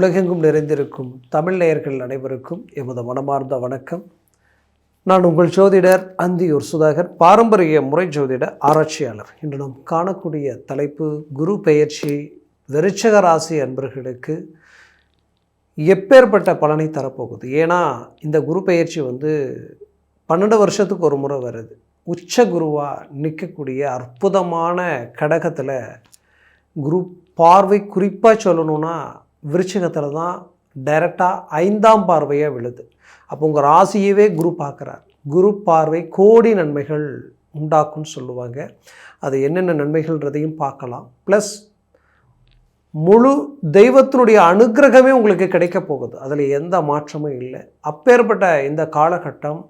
உலகெங்கும் நிறைந்திருக்கும் தமிழ் நேயர்கள் அனைவருக்கும் எமது மனமார்ந்த வணக்கம். நான் உங்கள் ஜோதிடர் அந்தியூர் சுதாகர், பாரம்பரிய முறை ஜோதிட ஆராய்ச்சியாளர். இன்று நாம் காணக்கூடிய தலைப்பு குரு பெயர்ச்சி விருச்சிக ராசி அன்பர்களுக்கு எப்பேற்பட்ட பலனை தரப்போகுது. ஏன்னா இந்த குரு பெயர்ச்சி 12 வருஷத்துக்கு ஒரு முறை வருது. உச்ச குருவாக நிற்கக்கூடிய அற்புதமான கடகத்தில் குரு பார்வை குறிப்பாக சொல்லணுன்னா விருச்சிகத்தில் தான் டைரெக்டாக 5ஆம் பார்வையாக விழுது. அப்போ உங்கள் ராசியவே குரு பார்க்குறார். குரு பார்வை கோடி நன்மைகள் உண்டாக்கும்னு சொல்லுவாங்க. அது என்னென்ன நன்மைகள்ன்றதையும் பார்க்கலாம். ப்ளஸ் முழு தெய்வத்தினுடைய அனுக்கிரகமே உங்களுக்கு கிடைக்க போகுது. அதில் எந்த மாற்றமும் இல்லை. அப்பேற்பட்ட இந்த காலகட்டம்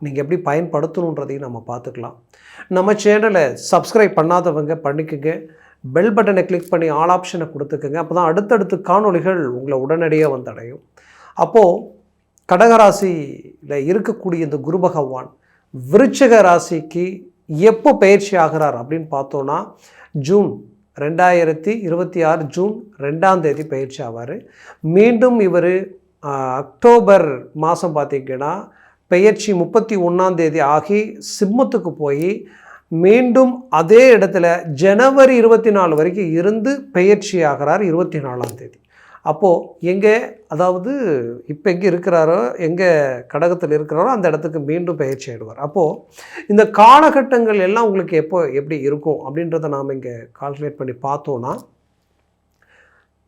நீங்கள் எப்படி பயன்படுத்தணுன்றதையும் நம்ம பார்த்துக்கலாம். நம்ம சேனலை சப்ஸ்கிரைப் பண்ணாதவங்க பண்ணிக்கோங்க. பெல் பட்டனை கிளிக் பண்ணி ஆல் ஆப்ஷனை கொடுத்துக்கோங்க. அப்போ தான் அடுத்தடுத்து காணொளிகள் உங்களை உடனடியாக வந்தடையும். அப்போது கடகராசியில் இருக்கக்கூடிய இந்த குரு பகவான் விருச்சிக ராசிக்கு எப்போ பயிற்சி ஆகிறார் அப்படின்னு பார்த்தோன்னா ஜூன் 2026 ஜூன் 2ஆம் தேதி பயிற்சி ஆவார். மீண்டும் இவர் அக்டோபர் மாதம் பார்த்திங்கன்னா பெயர்ச்சி 31ஆம் தேதி ஆகி சிம்மத்துக்கு போய் மீண்டும் அதே இடத்துல ஜனவரி 24 வரைக்கும் இருந்து பெயர்ச்சி ஆகிறார் 24ஆம் தேதி. அப்போது எங்கே, அதாவது இப்போ எங்கே இருக்கிறாரோ, எங்கே கடகத்தில் இருக்கிறாரோ அந்த இடத்துக்கு மீண்டும் பயிற்சி ஆகிடுவார். அப்போது இந்த காலகட்டங்கள் எல்லாம் உங்களுக்கு எப்படி இருக்கும் அப்படின்றத நாம் இங்கே கால்குலேட் பண்ணி பார்த்தோன்னா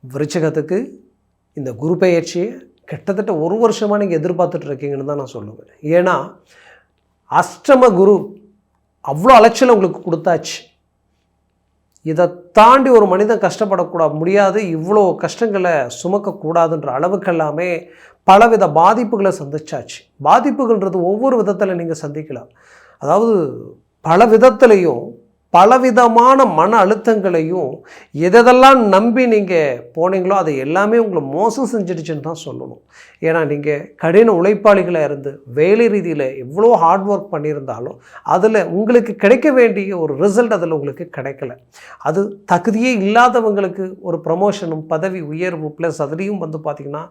விருச்சிகத்துக்கு இந்த குரு பெயர்ச்சியை கிட்டத்தட்ட ஒரு வருஷமாக நீங்கள் எதிர்பார்த்துட்டு இருக்கீங்கன்னு தான் நான் சொல்லுவேன். ஏன்னா அஷ்டம குரு அவ்வளோ அலைச்சலை உங்களுக்கு கொடுத்தாச்சு. இதை தாண்டி ஒரு மனிதன் முடியாது, இவ்வளோ கஷ்டங்களை சுமக்கக்கூடாதுன்ற அளவுக்கெல்லாமே பலவித பாதிப்புகளை சந்திச்சாச்சு. பாதிப்புகள்ன்றது ஒவ்வொரு விதத்தில் நீங்கள் சந்திக்கலாம். அதாவது பல விதத்துலையும் பலவிதமான மன அழுத்தங்களையும் எதெல்லாம் நம்பி நீங்கள் போனீங்களோ அதை எல்லாமே உங்களை மோசம் செஞ்சிடுச்சுன்னு தான் சொல்லணும். ஏன்னா நீங்கள் கடின உழைப்பாளிகளாக இருந்து வேலை ரீதியில் எவ்வளோ ஹார்ட் ஒர்க் பண்ணியிருந்தாலும் அதில் உங்களுக்கு கிடைக்க வேண்டிய ஒரு ரிசல்ட் அதில் உங்களுக்கு கிடைக்கல. அது தகுதியே இல்லாதவங்களுக்கு ஒரு ப்ரமோஷனும் பதவி உயர்வு ப்ளஸ் அதுலேயும் பார்த்திங்கன்னா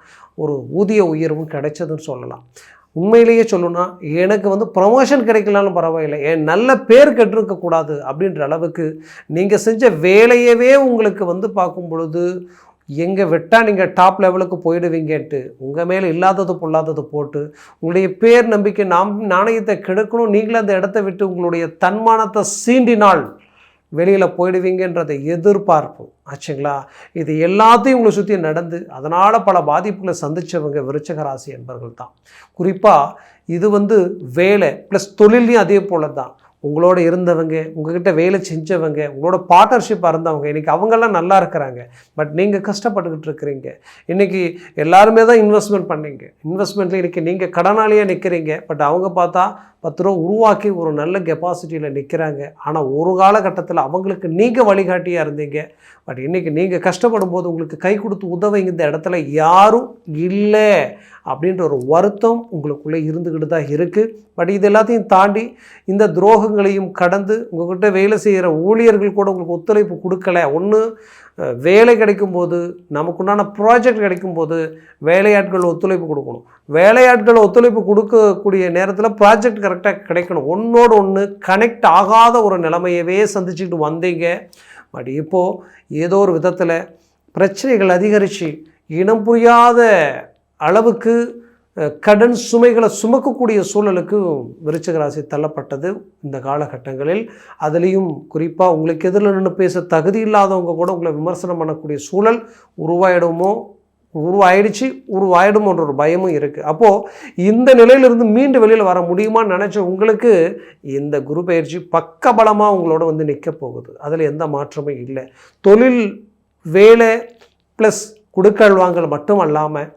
ஒரு ஊதிய உயர்வும் கிடைச்சதுன்னு சொல்லலாம். உண்மையிலேயே சொல்லணும்னா எனக்கு ப்ரமோஷன் கிடைக்கலான்னு பரவாயில்லை, என் நல்ல பேர் கெட்டிருக்கக்கூடாது அப்படின்ற அளவுக்கு நீங்கள் செஞ்ச வேலையவே உங்களுக்கு பார்க்கும் பொழுது எங்கே விட்டால் நீங்கள் டாப் லெவலுக்கு போயிடுவீங்கன்ட்டு உங்கள் மேலே இல்லாதது பொல்லாதது போட்டு உங்களுடைய பேர் நம்பிக்கை நாணயத்தை கெடுக்கணும், நீங்களே அந்த இடத்த விட்டு உங்களுடைய தன்மானத்தை சீண்டினால் வெளியில் போயிடுவீங்கன்றதை எதிர்பார்ப்பு ஆச்சுங்களா. இது எல்லாத்தையும் உங்களை சுற்றி நடந்து அதனால் பல பாதிப்புகளை சந்தித்தவங்க விருச்சிக ராசி என்பவர்கள் தான். குறிப்பாக இது வேலை ப்ளஸ் தொழிலையும் அதே போல தான். உங்களோட இருந்தவங்க, உங்ககிட்ட வேலை செஞ்சவங்க, உங்களோட பார்ட்னர்ஷிப்பாக இருந்தவங்க இன்றைக்கி அவங்கெல்லாம் நல்லா இருக்கிறாங்க. பட் நீங்கள் கஷ்டப்பட்டுக்கிட்டு இருக்கிறீங்க. இன்றைக்கி எல்லாருமே தான் இன்வெஸ்ட்மெண்ட் பண்ணீங்க. இன்வெஸ்ட்மெண்ட்டில் இன்றைக்கி நீங்கள் கடனாளியாக நிற்கிறீங்க. பட் அவங்க பார்த்தா 10 ரூபா உருவாக்கி ஒரு நல்ல கெப்பாசிட்டியில் நிற்கிறாங்க. ஆனால் ஒரு காலகட்டத்தில் அவங்களுக்கு நீங்கள் வழிகாட்டியாக இருந்தீங்க. பட் இன்றைக்கி நீங்கள் கஷ்டப்படும் போது உங்களுக்கு கை கொடுத்து உதவிங்க இந்த இடத்துல யாரும் இல்லை அப்படின்ற ஒரு வருத்தம் உங்களுக்குள்ளே இருந்துக்கிட்டு தான் இருக்குது. பட் இது எல்லாத்தையும் தாண்டி இந்த துரோகங்களையும் கடந்து உங்கள்கிட்ட வேலை செய்கிற ஊழியர்கள் கூட உங்களுக்கு ஒத்துழைப்பு கொடுக்கல. ஒன்று வேலை கிடைக்கும்போது, நமக்குண்டான ப்ராஜெக்ட் கிடைக்கும்போது வேலையாட்கள் ஒத்துழைப்பு கொடுக்கணும். வேலையாட்கள் ஒத்துழைப்பு கொடுக்கக்கூடிய நேரத்தில் ப்ராஜெக்ட் கரெக்டாக கிடைக்கணும். ஒன்றோடு ஒன்று கனெக்ட் ஆகாத ஒரு நிலைமையவே சந்திச்சுக்கிட்டு வந்தீங்க. பட் இப்போது ஏதோ ஒரு விதத்தில் பிரச்சனைகள் அதிகரித்து இனம் புரியாத அளவுக்கு கடன் சுமைகளை சுமக்கக்கூடிய சூழலுக்கு விருச்சிக ராசி தள்ளப்பட்டது இந்த காலகட்டங்களில். அதுலேயும் குறிப்பாக உங்களுக்கு எதிரில் நின்று பேச தகுதி இல்லாதவங்க கூட உங்களை விமர்சனம் பண்ணக்கூடிய சூழல் உருவாயிடுமோன்ற ஒரு பயமும் இருக்குது. அப்போது இந்த நிலையிலிருந்து மீண்டு வெளியில் வர முடியுமான்னு நினச்ச உங்களுக்கு இந்த குரு பயிற்சி பக்கபலமாக உங்களோட நிற்க போகுது. அதில் எந்த மாற்றமும் இல்லை. தொழில் வேலை ப்ளஸ் குடுக்கல் வாங்கல் மட்டும் அல்லாமல்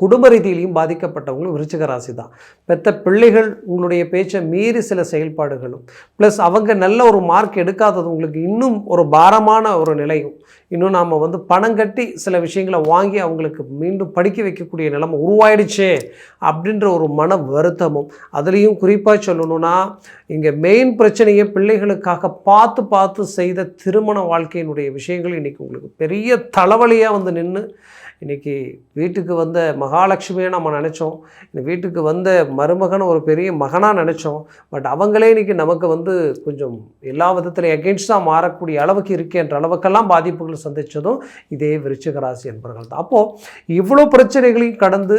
குடும்ப ரீதியிலையும் பாதிக்கப்பட்டவங்களும் விருச்சிக ராசி தான். பெற்ற பிள்ளைகள் உங்களுடைய பேச்சை மீறி சில செயல்பாடுகளும் ப்ளஸ் அவங்க நல்ல ஒரு மார்க் எடுக்காதது உங்களுக்கு இன்னும் ஒரு பாரமான ஒரு நிலையும், இன்னும் நாம் பணம் கட்டி சில விஷயங்களை வாங்கி அவங்களுக்கு மீண்டும் படிக்க வைக்கக்கூடிய நிலைமை உருவாயிடுச்சே அப்படின்ற ஒரு மன வருத்தமும். அதுலேயும் குறிப்பாக சொல்லணும்னா இங்கே மெயின் பிரச்சனையை பிள்ளைகளுக்காக பார்த்து செய்த திருமண வாழ்க்கையினுடைய விஷயங்கள் இன்றைக்கி உங்களுக்கு பெரிய தலைவலியாக நின்று இன்றைக்கி வீட்டுக்கு வந்த மகாலட்சுமியை நம்ம நினச்சோம், இந்த வீட்டுக்கு வந்த மருமகன் ஒரு பெரிய மகனாக நினச்சோம். பட் அவங்களே இன்றைக்கி நமக்கு கொஞ்சம் எல்லா விதத்துலையும் எகென்ஸ்டாக மாறக்கூடிய அளவுக்கு இருக்கின்ற அளவுக்கெல்லாம் பாதிப்புகள் சந்தித்ததும் இதே விருச்சிக ராசி என்பவர்கள் தான். அப்போது இவ்வளோ பிரச்சனைகளையும் கடந்து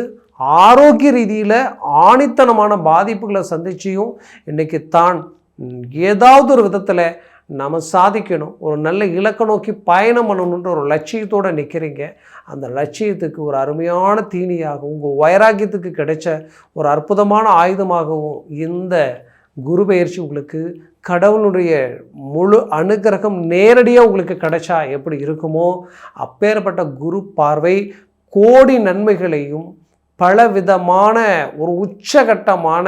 ஆரோக்கிய ரீதியில் ஆணித்தனமான பாதிப்புகளை சந்திச்சியும் இன்றைக்கி தான் ஏதாவது ஒரு விதத்தில் நம்ம சாதிக்கணும், ஒரு நல்ல இலக்கை நோக்கி பயணம் பண்ணணுன்ற ஒரு லட்சியத்தோடு நிற்கிறீங்க. அந்த லட்சியத்துக்கு ஒரு அருமையான தீனியாகவும் உங்கள் வைராக்கியத்துக்கு கிடைச்ச ஒரு அற்புதமான ஆயுதமாகவும் இந்த குரு பயிற்சி உங்களுக்கு கடவுளுடைய முழு அனுக்கிரகம் நேரடியாக உங்களுக்கு கிடைச்சா எப்படி இருக்குமோ அப்பேற்பட்ட குரு பார்வை கோடி நன்மைகளையும் பலவிதமான ஒரு உச்சகட்டமான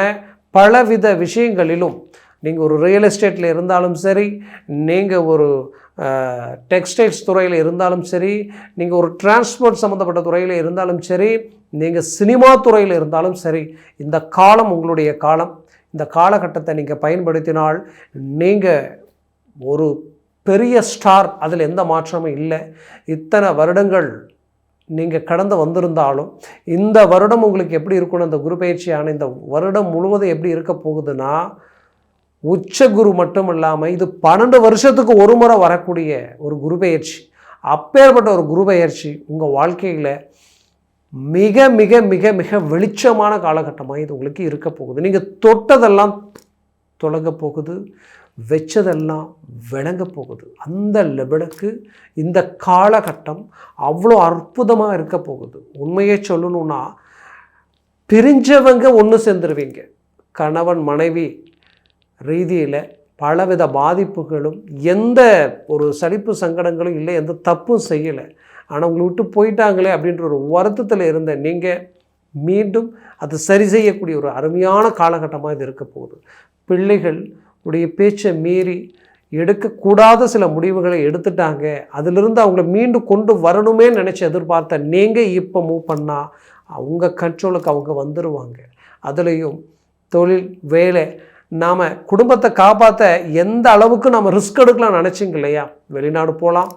பலவித விஷயங்களிலும், நீங்கள் ஒரு ரியல் எஸ்டேட்டில் இருந்தாலும் சரி, நீங்கள் ஒரு டெக்ஸ்டைல்ஸ் துறையில் இருந்தாலும் சரி, நீங்கள் ஒரு டிரான்ஸ்போர்ட் சம்மந்தப்பட்ட துறையில் இருந்தாலும் சரி, நீங்கள் சினிமா துறையில் இருந்தாலும் சரி, இந்த காலம் உங்களுடைய காலம். இந்த காலகட்டத்தை நீங்கள் பயன்படுத்தினால் நீங்கள் ஒரு பெரிய ஸ்டார், அதில் எந்த மாற்றமும் இல்லை. இத்தனை வருடங்கள் நீங்கள் கடந்து வந்திருந்தாலும் இந்த வருடம் உங்களுக்கு எப்படி இருக்கணும், இந்த குரு பயிற்சியான இந்த வருடம் முழுவதும் எப்படி இருக்க போகுதுன்னா, உச்ச குரு மட்டும் இல்லாமல் இது 12 வருஷத்துக்கு ஒரு முறை வரக்கூடிய ஒரு குரு பயிற்சி. அப்பேற்பட்ட ஒரு குரு பயிற்சி உங்கள் வாழ்க்கையில் மிக மிக மிக மிக வெளிச்சமான காலகட்டமாக இது உங்களுக்கு இருக்க போகுது. நீங்கள் தொட்டதெல்லாம் தொடங்க போகுது, வச்சதெல்லாம் விளங்க போகுது. அந்த லெவலுக்கு இந்த காலகட்டம் அவ்வளோ அற்புதமாக இருக்க போகுது. உண்மையை சொல்லணுன்னா, பிரிஞ்சவங்க ஒன்று சேர்ந்துருவீங்க. கணவன் மனைவி ரீதியில் பலவித பாதிப்புகளும், எந்த ஒரு சலிப்பு சங்கடங்களும் இல்லை, எந்த தப்பும் செய்யலை, ஆனால் உங்களை விட்டு போயிட்டாங்களே அப்படின்ற ஒரு வருத்தத்தில் இருந்த நீங்கள் மீண்டும் அது சரி செய்யக்கூடிய ஒரு அருமையான காலகட்டமாக இது இருக்க போகுது. பிள்ளைகள் உடைய பேச்சை மீறி எடுக்கக்கூடாத சில முடிவுகளை எடுத்துட்டாங்க, அதிலிருந்து அவங்கள மீண்டும் கொண்டு வரணுமே நினச்சி எதிர்பார்த்த நீங்கள் இப்போ மூவ் பண்ணால் அவங்க கண்ட்ரோலுக்கு அவங்க வந்துடுவாங்க. அதுலேயும் தொழில் வேலை, நாம் குடும்பத்தை காப்பாற்ற எந்த அளவுக்கு நம்ம ரிஸ்க் எடுக்கலாம் நினச்சிங்க இல்லையா, வெளிநாடு போகலாம்,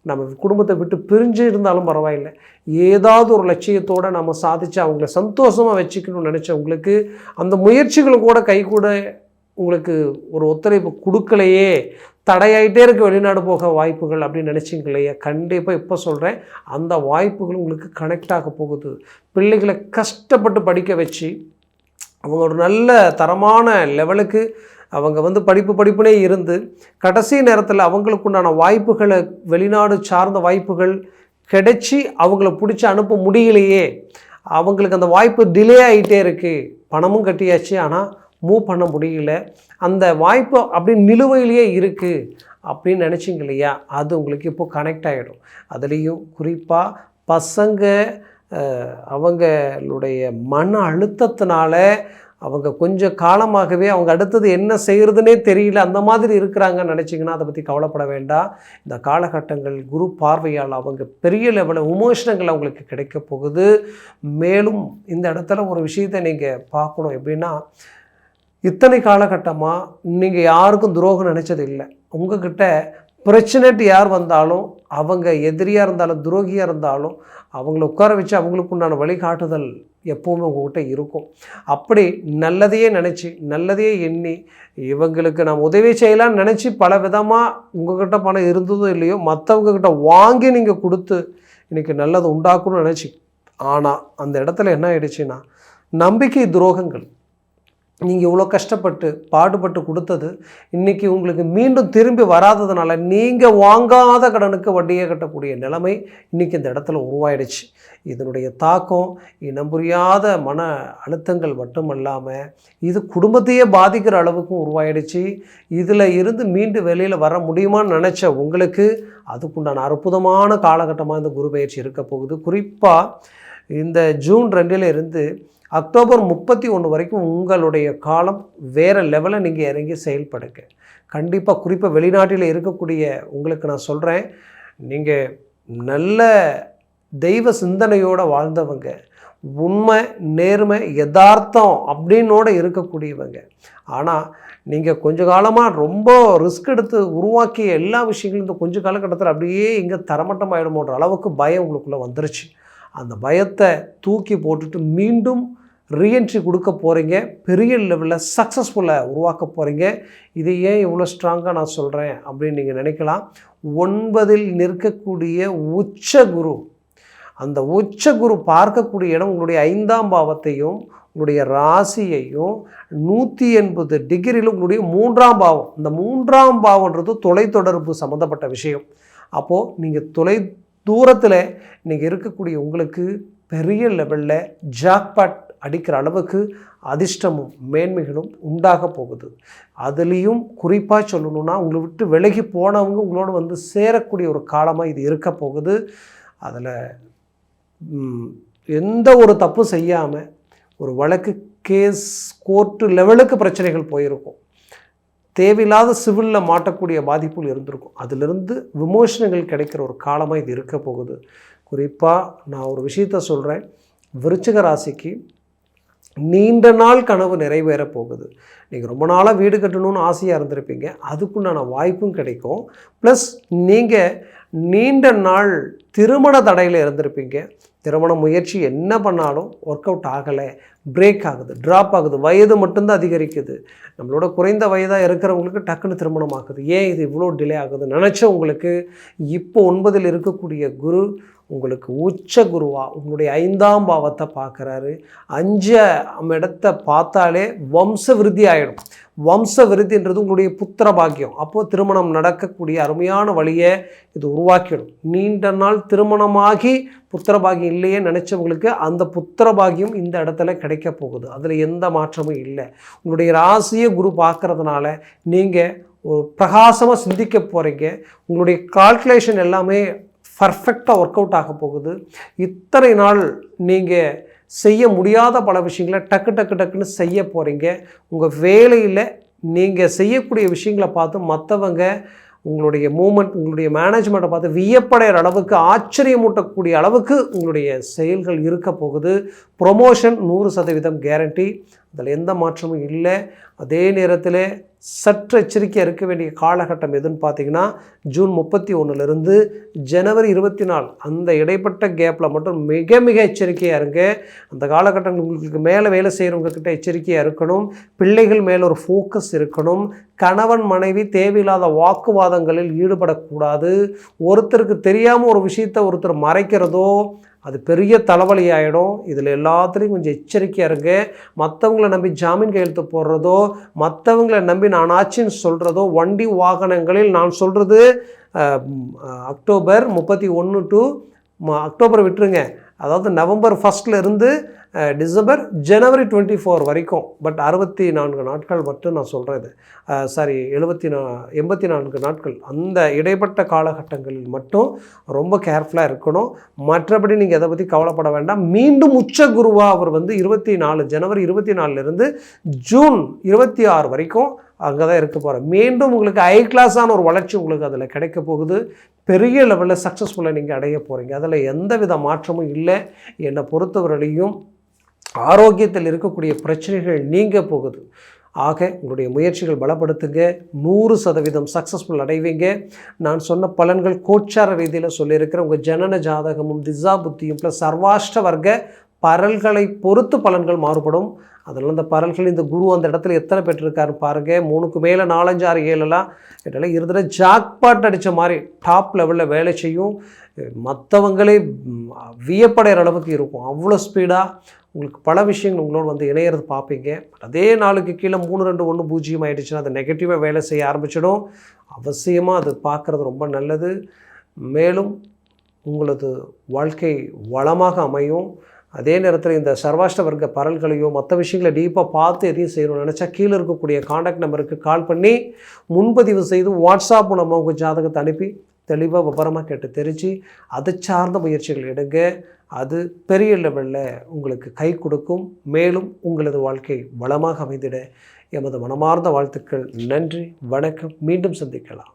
நம்ம குடும்பத்தை விட்டு பிரிஞ்சு இருந்தாலும் பரவாயில்லை, ஏதாவது ஒரு லட்சியத்தோடு நம்ம சாதித்து அவங்கள சந்தோஷமாக வச்சுக்கணும்னு நினச்சவங்களுக்கு அந்த முயற்சிகளும் கூட கைகூட உங்களுக்கு ஒரு ஒத்துழைப்பு கொடுக்கலையே, தடையாயிட்டே இருக்க வெளிநாடு போக வாய்ப்புகள் அப்படின்னு நினச்சிங்க இல்லையா, கண்டிப்பாக இப்போ சொல்கிறேன், அந்த வாய்ப்புகள் உங்களுக்கு கனெக்ட் ஆக போகுது. பிள்ளைகளை கஷ்டப்பட்டு படிக்க வச்சு அவங்க ஒரு நல்ல தரமான லெவலுக்கு அவங்க படிப்புனே இருந்து கடைசி நேரத்தில் அவங்களுக்குண்டான வாய்ப்புகளை, வெளிநாடு சார்ந்த வாய்ப்புகள் கிடைச்சி அவங்கள பிடிச்சி அனுப்ப முடியலையே, அவங்களுக்கு அந்த வாய்ப்பு டிலே ஆகிட்டே இருக்குது, பணமும் கட்டியாச்சு ஆனால் மூவ் பண்ண முடியல, அந்த வாய்ப்பு அப்படி நிலுவையிலேயே இருக்குது அப்படின்னு நினச்சிங்க இல்லையா, அது உங்களுக்கு இப்போது கனெக்ட் ஆகிடும். அதுலேயும் குறிப்பாக பசங்க அவங்களுடைய மன அழுத்தத்தினால அவங்க கொஞ்சம் காலமாகவே அவங்க அடுத்தது என்ன செய்கிறதுனே தெரியல, அந்த மாதிரி இருக்கிறாங்கன்னு நினச்சிங்கன்னா அதை பற்றி கவலைப்பட வேண்டாம். இந்த காலகட்டங்கள் குரு பார்வையால் அவங்க பெரிய லெவலில் விமோசனங்கள் அவங்களுக்கு கிடைக்க போகுது. மேலும் இந்த இடத்துல ஒரு விஷயத்தை நீங்கள் பார்க்கணும், எப்படின்னா, இத்தனை காலகட்டமாக நீங்கள் யாருக்கும் துரோகம் நினச்சது இல்லை. உங்ககிட்ட பிரச்சனைட்டு யார் வந்தாலும், அவங்க எதிரியாக இருந்தாலும் துரோகியாக இருந்தாலும், அவங்கள உட்கார வச்சு அவங்களுக்கு உண்டான வழிகாட்டுதல் எப்போவுமே உங்கள்கிட்ட இருக்கும். அப்படி நல்லதையே நினச்சி நல்லதையே எண்ணி இவங்களுக்கு நாம் உதவி செய்யலான்னு நினச்சி பல விதமாக உங்கள்கிட்ட பணம் இருந்ததோ இல்லையோ மற்றவங்கக்கிட்ட வாங்கி நீங்கள் கொடுத்து இன்றைக்கி நல்லது உண்டாக்கணும்னு நினச்சி, ஆனால் அந்த இடத்துல என்ன ஆயிடுச்சுன்னா, நம்பிக்கை துரோகங்கள், நீங்கள் இவ்வளோ கஷ்டப்பட்டு பாடுபட்டு கொடுத்தது இன்றைக்கி உங்களுக்கு மீண்டும் திரும்பி வராததுனால நீங்கள் வாங்காத கடனுக்கு வட்டியை கட்டக்கூடிய நிலைமை இன்றைக்கி இந்த இடத்துல உருவாயிடுச்சு. இதனுடைய தாக்கம் இனம் புரியாத மன அழுத்தங்கள் மட்டுமல்லாமல் இது குடும்பத்தையே பாதிக்கிற அளவுக்கும் உருவாயிடுச்சு. இதில் இருந்து மீண்டும் வெளியில் வர முடியுமான்னு நினச்ச உங்களுக்கு அதுக்குண்டான அற்புதமான காலகட்டமாக இந்த குரு பயிற்சி இருக்க போகுது. குறிப்பாக இந்த ஜூன் 2 அக்டோபர் 31 வரைக்கும் உங்களுடைய காலம் வேறு லெவலில் நீங்கள் இறங்கி செயல்படுங்க. கண்டிப்பாக குறிப்பாக வெளிநாட்டில் இருக்கக்கூடிய உங்களுக்கு நான் சொல்கிறேன், நீங்கள் நல்ல தெய்வ சிந்தனையோடு வாழ்ந்தவங்க, உண்மை நேர்மை யதார்த்தம் அப்படின்னோடு இருக்கக்கூடியவங்க, ஆனால் நீங்கள் கொஞ்ச காலமாக ரொம்ப ரிஸ்க் எடுத்து உருவாக்கிய எல்லா விஷயங்களும் இந்த கொஞ்ச காலகட்டத்தில் அப்படியே இங்கே தரமட்டம் ஆகிடுமோன்ற அளவுக்கு பயம் உங்களுக்குள்ளே வந்துருச்சு. அந்த பயத்தை தூக்கி போட்டுட்டு மீண்டும் ரீஎன்ட்ரி கொடுக்க போகிறீங்க. பெரிய லெவலில் சக்ஸஸ்ஃபுல்லாக உருவாக்க போகிறீங்க. இது ஏன் இவ்வளோ ஸ்ட்ராங்காக நான் சொல்கிறேன் அப்படின்னு நீங்கள் நினைக்கலாம். 9ல் நிற்கக்கூடிய உச்ச குரு, அந்த உச்ச குரு பார்க்கக்கூடிய இடம் உங்களுடைய 5ஆம் பாவத்தையும் உங்களுடைய ராசியையும் 180 டிகிரியில் உங்களுடைய 3ஆம் பாவம். இந்த 3ஆம் பாவன்றது தொலைத்தொடர்பு சம்மந்தப்பட்ட விஷயம். அப்போது நீங்கள் தூரத்தில் நீங்கள் இருக்கக்கூடிய உங்களுக்கு பெரிய லெவலில் ஜாக்பாட் அடிக்கிற அளவுக்கு அதிர்ஷ்டமும் மேன்மைகளும் உண்டாக போகுது. அதுலேயும் குறிப்பாக சொல்லணுன்னா, உங்களை விட்டு விலகி போனவங்க உங்களோட வந்து சேரக்கூடிய ஒரு காலமாக இது இருக்க போகுது. அதில் எந்த ஒரு தப்பும் செய்யாமல் ஒரு வழக்கு, கேஸ், கோர்ட்டு லெவலுக்கு பிரச்சனைகள் போயிருக்கும். தேவையில்லாத சிவிலில் மாட்டக்கூடிய பாதிப்புகள் இருந்திருக்கும். அதிலிருந்து விமோசனங்கள் கிடைக்கிற ஒரு காலமாக இது இருக்க போகுது. குறிப்பாக நான் ஒரு விஷயத்த சொல்கிறேன். விருச்சிக ராசிக்கு நீண்ட நாள் கனவு நிறைவேற போகுது. நீங்கள் ரொம்ப நாளாக வீடு கட்டணும்னு ஆசையாக இருந்திருப்பீங்க. அதுக்குண்டான வாய்ப்பும் கிடைக்கும். ப்ளஸ் நீங்கள் நீண்ட நாள் திருமண தடையில் இருந்திருப்பீங்க. திருமண முயற்சி என்ன பண்ணாலும் ஒர்க் அவுட் ஆகலை, பிரேக் ஆகுது, ட்ராப் ஆகுது. வயது மட்டும்தான் அதிகரிக்குது. நம்மளோட குறைந்த வயதாக இருக்கிறவங்களுக்கு டக்குன்னு திருமணம் ஆகுது. ஏன் இது இவ்வளோ டிலே ஆகுது நினச்ச உங்களுக்கு இப்போ 9ல் இருக்கக்கூடிய குரு உங்களுக்கு உச்ச குருவா உங்களுடைய 5ஆம் பாவத்தை பார்க்குறாரு. 5ஆம் இடத்தை பார்த்தாலே வம்ச விருத்தி ஆகிடும். வம்ச விருத்தின்றது உங்களுடைய புத்திர பாக்கியம். அப்போது திருமணம் நடக்கக்கூடிய அருமையான வழியை இது உருவாக்கிடும். நீண்ட நாள் திருமணமாகி புத்திர பாக்கியம் இல்லையே நினச்சவங்களுக்கு அந்த புத்திர பாக்கியம் இந்த இடத்துல கிடைக்க போகுது. அதில் எந்த மாற்றமும் இல்லை. உங்களுடைய ராசியை குரு பார்க்குறதுனால நீங்கள் ஒரு பிரகாசமாக சிந்திக்க போகிறீங்க. உங்களுடைய கால்குலேஷன் எல்லாமே பர்ஃபெக்டாக ஒர்க் அவுட் ஆக போகுது. இத்தனை நாள் நீங்கள் செய்ய முடியாத பல விஷயங்களை டக்குன்னு செய்ய போகிறீங்க. உங்கள் வேலையில் நீங்கள் செய்யக்கூடிய விஷயங்களை பார்த்து மற்றவங்க உங்களுடைய மூமெண்ட், உங்களுடைய மேனேஜ்மெண்ட்டை பார்த்து வியப்படைகிற அளவுக்கு, ஆச்சரியமூட்டக்கூடிய அளவுக்கு உங்களுடைய செயல்கள் இருக்க போகுது. Promotion 100% guarantee. அதில் எந்த மாற்றமும் இல்லை. அதே நேரத்தில் சற்று எச்சரிக்கையாக இருக்க வேண்டிய காலகட்டம் எதுன்னு பார்த்தீங்கன்னா, ஜூன் 31லேருந்து ஜனவரி 24 அந்த இடைப்பட்ட கேப்பில் மட்டும் மிக மிக எச்சரிக்கையாக இருங்க. அந்த காலகட்டங்கள் உங்களுக்கு மேலே வேலை செய்கிறவங்கக்கிட்ட எச்சரிக்கையாக இருக்கணும். பிள்ளைகள் மேலே ஒரு ஃபோக்கஸ் இருக்கணும். கணவன் மனைவி தேவையில்லாத வாக்குவாதங்களில் ஈடுபடக்கூடாது. ஒருத்தருக்கு தெரியாமல் ஒரு விஷயத்தை ஒருத்தர் மறைக்கிறதோ அது பெரிய தலைவலி ஆகிடும். இதில் எல்லாத்துலேயும் கொஞ்சம் எச்சரிக்கையாக இருங்க. மற்றவங்கள நம்பி ஜாமீன் கையெழுத்து போடுறதோ, மற்றவங்களை நம்பி நான் ஆச்சுன்னு சொல்கிறதோ, வண்டி வாகனங்களில் நான் சொல்கிறது அக்டோபர் 31 டு அக்டோபர் விட்டுருங்க, அதாவது நவம்பர் 1 டிசம்பர் ஜனவரி 24 வரைக்கும், பட் 64 நாட்கள் மட்டும் நான் சொல்கிறது. 84 நாட்கள் அந்த இடைப்பட்ட காலகட்டங்களில் மட்டும் ரொம்ப கேர்ஃபுல்லாக இருக்கணும். மற்றபடி நீங்கள் எதை பற்றி கவலைப்பட வேண்டாம். மீண்டும் உச்ச குருவாக அவர் வந்து ஜனவரி 24லேருந்து ஜூன் 26 வரைக்கும் அங்கே தான் இருக்க போகிறேன். மீண்டும் உங்களுக்கு ஹை கிளாஸான ஒரு வளர்ச்சி உங்களுக்கு அதில் கிடைக்க போகுது. பெரிய லெவலில் சக்ஸஸ்ஃபுல்லாக நீங்கள் அடைய போகிறீங்க. அதில் எந்த வித மாற்றமும் இல்லை. என்னை பொறுத்தவரையிலையும் ஆரோக்கியத்தில் இருக்கக்கூடிய பிரச்சனைகள் நீங்க போகுது. ஆக உங்களுடைய முயற்சிகள் பலப்படுத்துங்க. 100% சக்ஸஸ்ஃபுல் அடைவீங்க. நான் சொன்ன பலன்கள் கோச்சார ரீதியில் சொல்லியிருக்கிற உங்கள் ஜனன ஜாதகமும் திசா புத்தியும் ப்ளஸ் சர்வாஷ்ட வர்க்க பரல்களை பொறுத்து பலன்கள் மாறுபடும். அதனால் அந்த பரல்கள் இந்த குரு அந்த இடத்துல எத்தனை பெற்றிருக்காரு பாருங்கள். 3க்கு மேலே 4, 5, 6, 7 இதெல்லாம் இருந்துட்டு ஜாக்பாட் அடித்த மாதிரி டாப் லெவலில் வேலை செய்யும். மற்றவங்களே வியப்படைகிற அளவுக்கு இருக்கும். அவ்வளோ ஸ்பீடாக உங்களுக்கு பல விஷயங்கள் உங்களோட வந்து இணையிறது பார்ப்பீங்க. அதே நாளுக்கு கீழே 3, 2, 1, 0 ஆகிடுச்சுன்னா அது நெகட்டிவாக வேலை செய்ய ஆரம்பிச்சிடும். அவசியமாக அது பார்க்குறது ரொம்ப நல்லது. மேலும் உங்களது வாழ்க்கை வளமாக அமையும். அதே நேரத்தில் இந்த சர்வாஷ்ட வர்க்க பரல்களையோ மற்ற விஷயங்களை டீப்பாக பார்த்து எதையும் செய்யணும்னு நினச்சா கீழே இருக்கக்கூடிய காண்டாக்ட் நம்பருக்கு கால் பண்ணி முன்பதிவு செய்து வாட்ஸ்அப் மூலமாக உங்கள் ஜாதகத்தை அனுப்பி தெளிவாக விவரமாக கேட்டு தெரிஞ்சு அதை சார்ந்த முயற்சிகள் எடுங்க. அது பெரிய லெவலில் உங்களுக்கு கை கொடுக்கும். மேலும் உங்களது வாழ்க்கை வளமாக அமைந்திட எமது மனமார்ந்த வாழ்த்துக்கள். நன்றி, வணக்கம். மீண்டும் சந்திக்கலாம்.